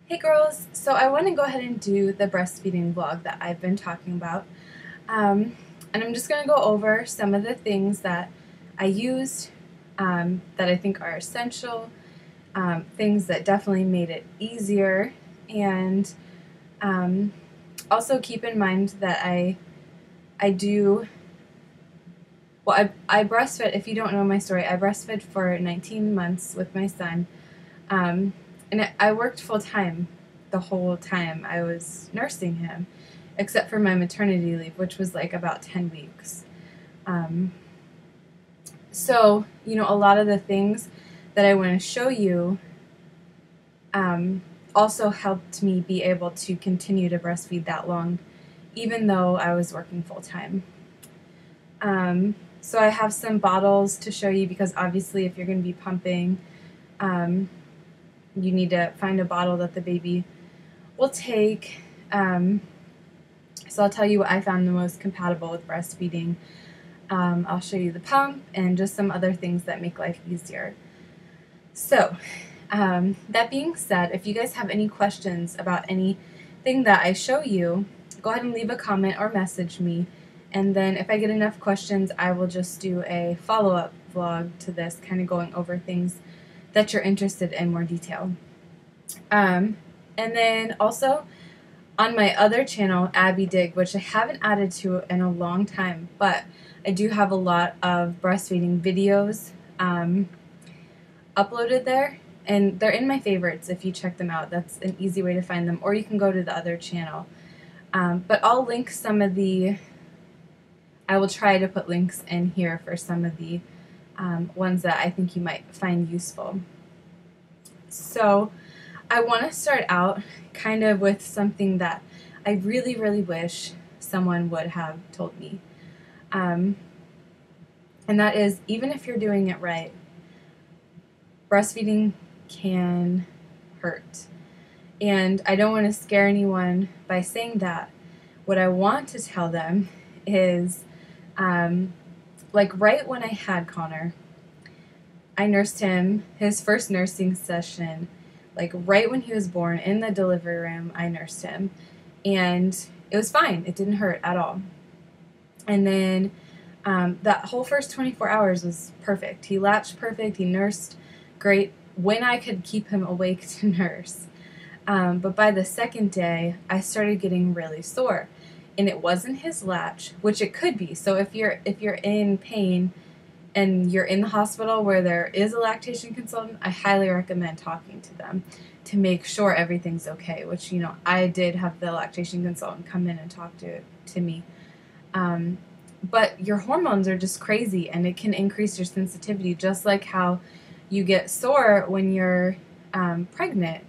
Hey girls, so I want to go ahead and do the breastfeeding vlog that I've been talking about. And I'm just going to go over some of the things that I used that I think are essential, things that definitely made it easier, and also keep in mind that I do, well, I breastfed, if you don't know my story, I breastfed for 19 months with my son. And I worked full time the whole time I was nursing him, except for my maternity leave, which was like about 10 weeks. Um, so, a lot of the things that I want to show you also helped me be able to continue to breastfeed that long, even though I was working full time. So I have some bottles to show you because obviously if you're going to be pumping, you need to find a bottle that the baby will take. So I'll tell you what I found the most compatible with breastfeeding. I'll show you the pump and just some other things that make life easier. So that being said, if you guys have any questions about anything that I show you, go ahead and leave a comment or message me. And then if I get enough questions, I will just do a follow-up vlog to this, kind of going over things that you're interested in more detail. And then also on my other channel, Abby Dig, which I haven't added to in a long time, but I do have a lot of breastfeeding videos uploaded there, and they're in my favorites if you check them out. That's an easy way to find them, or you can go to the other channel. But I'll link some of I will try to put links in here for some of the ones that I think you might find useful. So I want to start out kind of with something that I really, really wish someone would have told me. And that is, even if you're doing it right, breastfeeding can hurt. And I don't want to scare anyone by saying that. What I want to tell them is, like right when I had Connor, I nursed him, his first nursing session, like right when he was born, in the delivery room, I nursed him. And it was fine. It didn't hurt at all. And then that whole first 24 hours was perfect. He latched perfect. He nursed great when I could keep him awake to nurse. But by the second day, I started getting really sore. And it wasn't his latch, which it could be. So if you're in pain and you're in the hospital where there is a lactation consultant, I highly recommend talking to them to make sure everything's okay, which, I did have the lactation consultant come in and talk to me. But your hormones are just crazy, and it can increase your sensitivity, just like how you get sore when you're pregnant.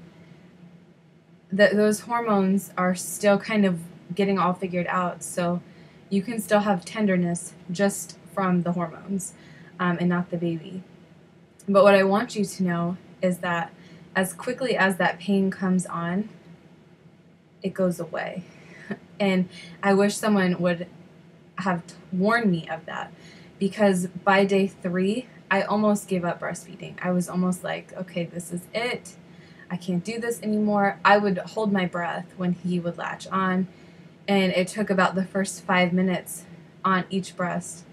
Those hormones are still kind of getting all figured out, so you can still have tenderness just from the hormones and not the baby. But what I want you to know is that as quickly as that pain comes on, it goes away. And I wish someone would have warned me of that, because by day 3, I almost gave up breastfeeding. I was almost like, okay, this is it. I can't do this anymore. I would hold my breath when he would latch on, and it took about the first 5 minutes on each breast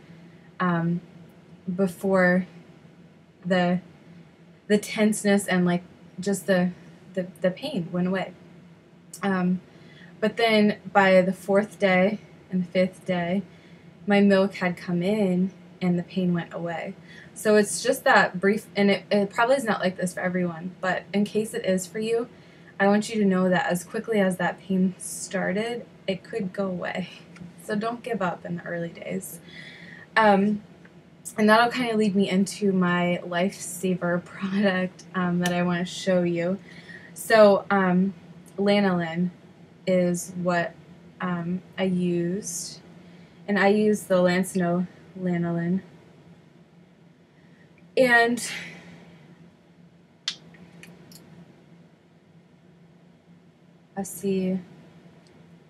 before the tenseness and like just the pain went away. But then by the 4th day and the 5th day, my milk had come in and the pain went away. So it's just that brief, and it probably is not like this for everyone, but in case it is for you, I want you to know that as quickly as that pain started, it could go away. So don't give up in the early days. And that'll kind of lead me into my lifesaver product that I want to show you. So lanolin is what I used, and I used the Lancino lanolin. And let's see,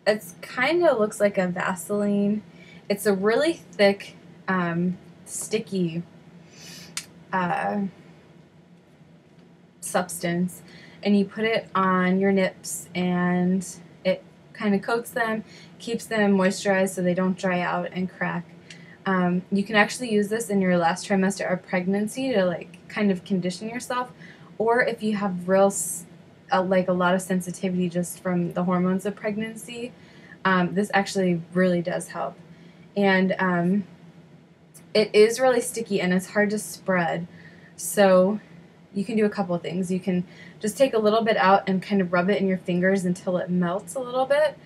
it's kind of looks like a Vaseline. It's a really thick, sticky substance. and you put it on your nips, and it kind of coats them, keeps them moisturized so they don't dry out and crack. You can actually use this in your last trimester of pregnancy to like kind of condition yourself, or if you have like a lot of sensitivity just from the hormones of pregnancy, this actually really does help. And it is really sticky and it's hard to spread, so you can do a couple of things. You can just take a little bit out and kind of rub it in your fingers until it melts a little bit.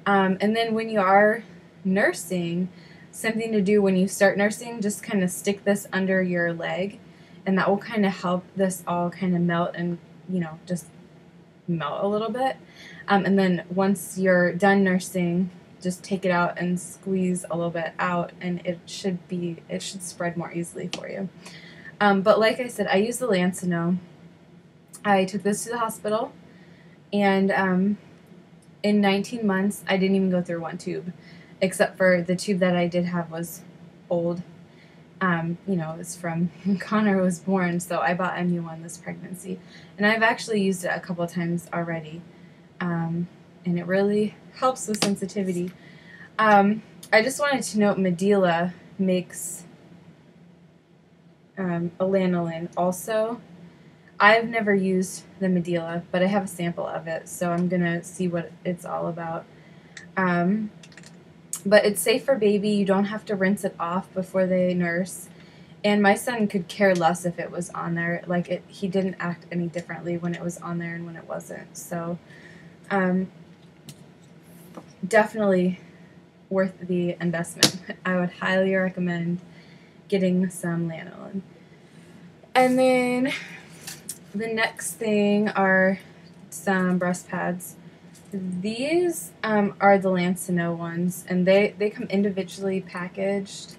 And then when you are nursing, something to do when you start nursing, just kind of stick this under your leg, and that will kind of help this all kind of melt and, just melt a little bit. And then once you're done nursing, just take it out and squeeze a little bit out, and it should spread more easily for you. But like I said, I use the Lancino. I took this to the hospital, and in 19 months, I didn't even go through one tube, except for the tube that I did have was old. It was from when Connor was born, so I bought a new one this pregnancy. And I've actually used it a couple of times already, and it really helps with sensitivity. I just wanted to note Medela makes a lanolin also. I've never used the Medela, but I have a sample of it, so I'm going to see what it's all about. But it's safe for baby. You don't have to rinse it off before they nurse. And my son could care less if it was on there. He didn't act any differently when it was on there and when it wasn't. So definitely worth the investment. I would highly recommend getting some lanolin. And then the next thing are some breast pads. These are the Lancino ones, and they come individually packaged.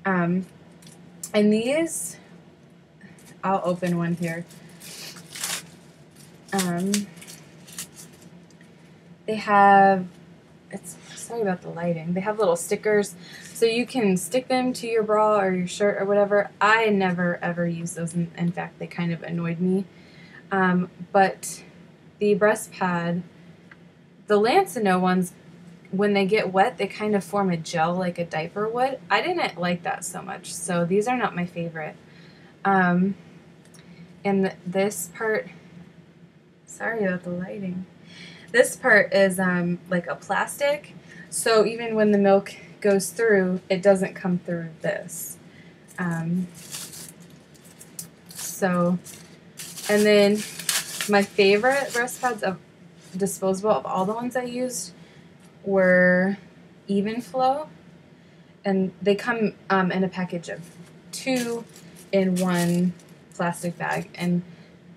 And these, I'll open one here. They have, sorry about the lighting, they have little stickers, so you can stick them to your bra or your shirt or whatever. I never ever use those. In fact, they kind of annoyed me. But the breast pad, the Lancino ones, when they get wet, they kind of form a gel like a diaper would. I didn't like that so much, so these are not my favorite. And this part, sorry about the lighting, this part is like a plastic, so even when the milk goes through, it doesn't come through this. And then my favorite breast pads of disposable of all the ones I used were Even Flow, and they come in a package of 2 in one plastic bag, and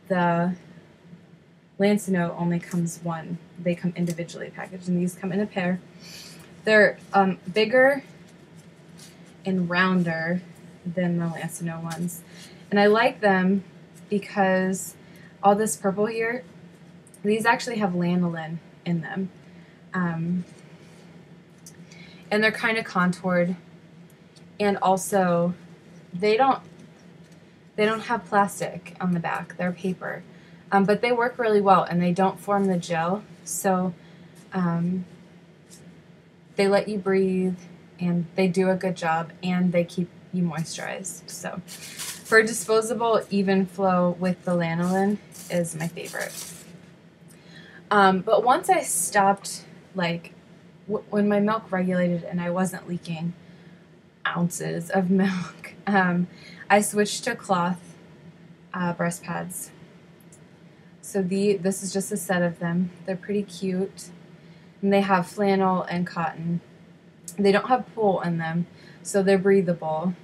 the Lancino only comes 1. They come individually packaged, and these come in a pair. They're bigger and rounder than the Lancino ones, and I like them because all this purple here, these actually have lanolin in them. And they're kind of contoured, and also they don't have plastic on the back. They're paper, but they work really well, and they don't form the gel, so they let you breathe, and they do a good job, and they keep you moisturized. So for disposable, Even Flow with the lanolin is my favorite. But once I stopped, when my milk regulated and I wasn't leaking ounces of milk, I switched to cloth breast pads. So this is just a set of them. They're pretty cute, and they have flannel and cotton. They don't have wool in them, so they're breathable,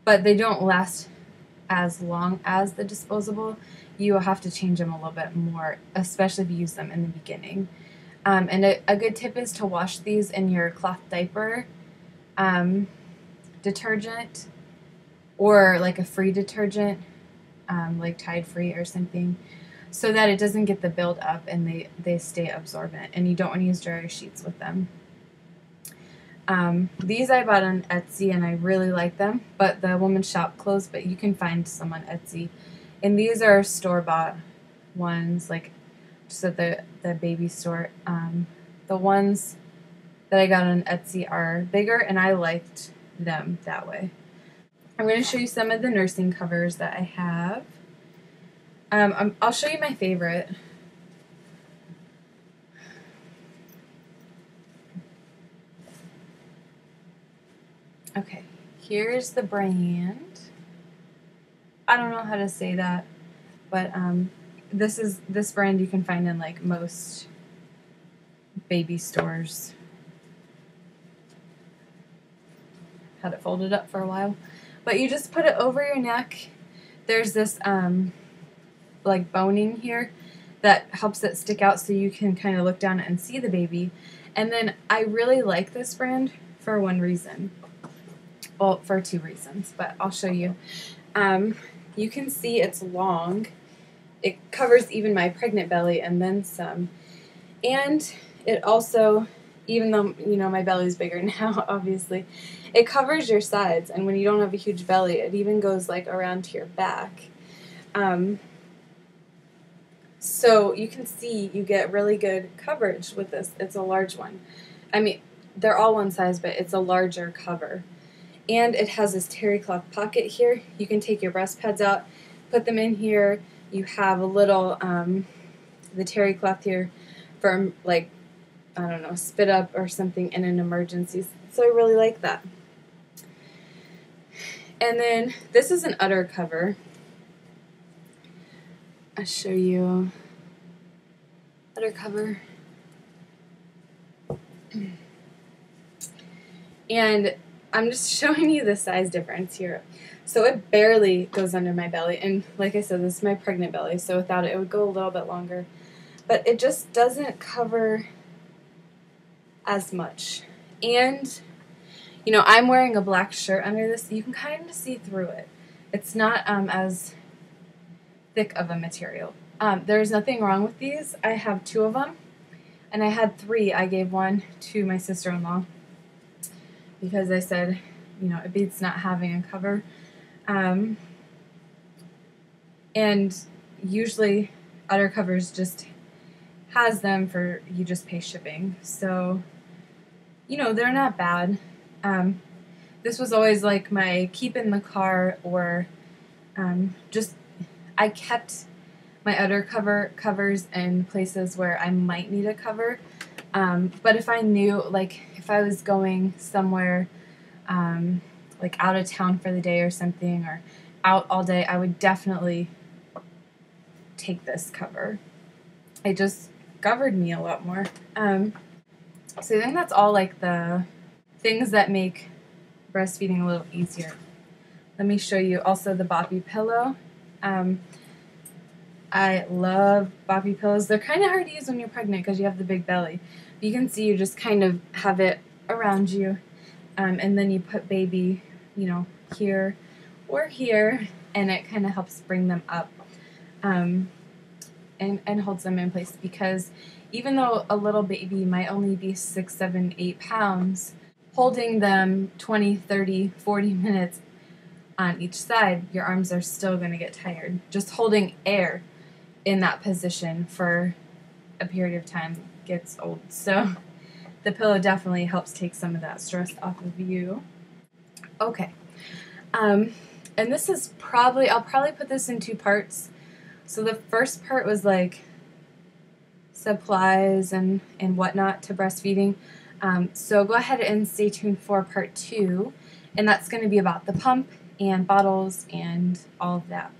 but they don't last as long as the disposable. You will have to change them a little bit more, especially if you use them in the beginning. And a good tip is to wash these in your cloth diaper detergent, or like a free detergent, like Tide Free or something, so that it doesn't get the build up and they stay absorbent, and you don't want to use dryer sheets with them. These I bought on Etsy, and I really like them, but the woman's shop closed, but you can find some on Etsy. And these are store-bought ones, like just at the baby store. The ones that I got on Etsy are bigger, and I liked them that way. I'm going to show you some of the nursing covers that I have. I'll show you my favorite. Okay, here's the brand. I don't know how to say that, but this brand you can find in like most baby stores. Had it folded up for a while, but you just put it over your neck. There's this like boning here that helps it stick out so you can kind of look down and see the baby. And then I really like this brand for one reason. Well, for two reasons, but I'll show you. You can see it's long. It covers even my pregnant belly and then some. And it also, even though, you know, my belly's bigger now, obviously, it covers your sides. And when you don't have a huge belly, it even goes like around to your back. So you can see you get really good coverage with this. It's a large one. I mean, they're all one size, but it's a larger cover. And it has this terry cloth pocket here. You can take your breast pads out, put them in here. You have a little, the terry cloth here for like, I don't know, spit up or something in an emergency. So I really like that. And then this is an udder cover. I'll show you udder cover. And I'm just showing you the size difference here. So it barely goes under my belly. And like I said, this is my pregnant belly, so without it, it would go a little bit longer. But it just doesn't cover as much. And, you know, I'm wearing a black shirt under this, so you can kind of see through it. It's not as thick of a material. There's nothing wrong with these. I have 2 of them, and I had 3. I gave one to my sister-in-law because I said, you know, it beats not having a cover. And usually udder covers just has them for, you just pay shipping. So, you know, they're not bad. This was always like my keep in the car, or just, I kept my udder covers in places where I might need a cover. But if I knew, like, if I was going somewhere, like out of town for the day or something, or out all day, I would definitely take this cover. It just covered me a lot more. So I think that's all like the things that make breastfeeding a little easier. Let me show you also the boppy pillow. I love boppy pillows. They're kind of hard to use when you're pregnant because you have the big belly. But you can see you just kind of have it around you, and then you put baby, you know, here or here, and it kind of helps bring them up, and holds them in place, because even though a little baby might only be 6, 7, 8 pounds, holding them 20, 30, 40 minutes on each side, your arms are still going to get tired. Just holding air in that position for a period of time gets old. So the pillow definitely helps take some of that stress off of you. Okay. And this is probably, I'll probably put this in 2 parts. So the first part was like supplies and whatnot to breastfeeding. So go ahead and stay tuned for part 2, and that's going to be about the pump and bottles and all of that.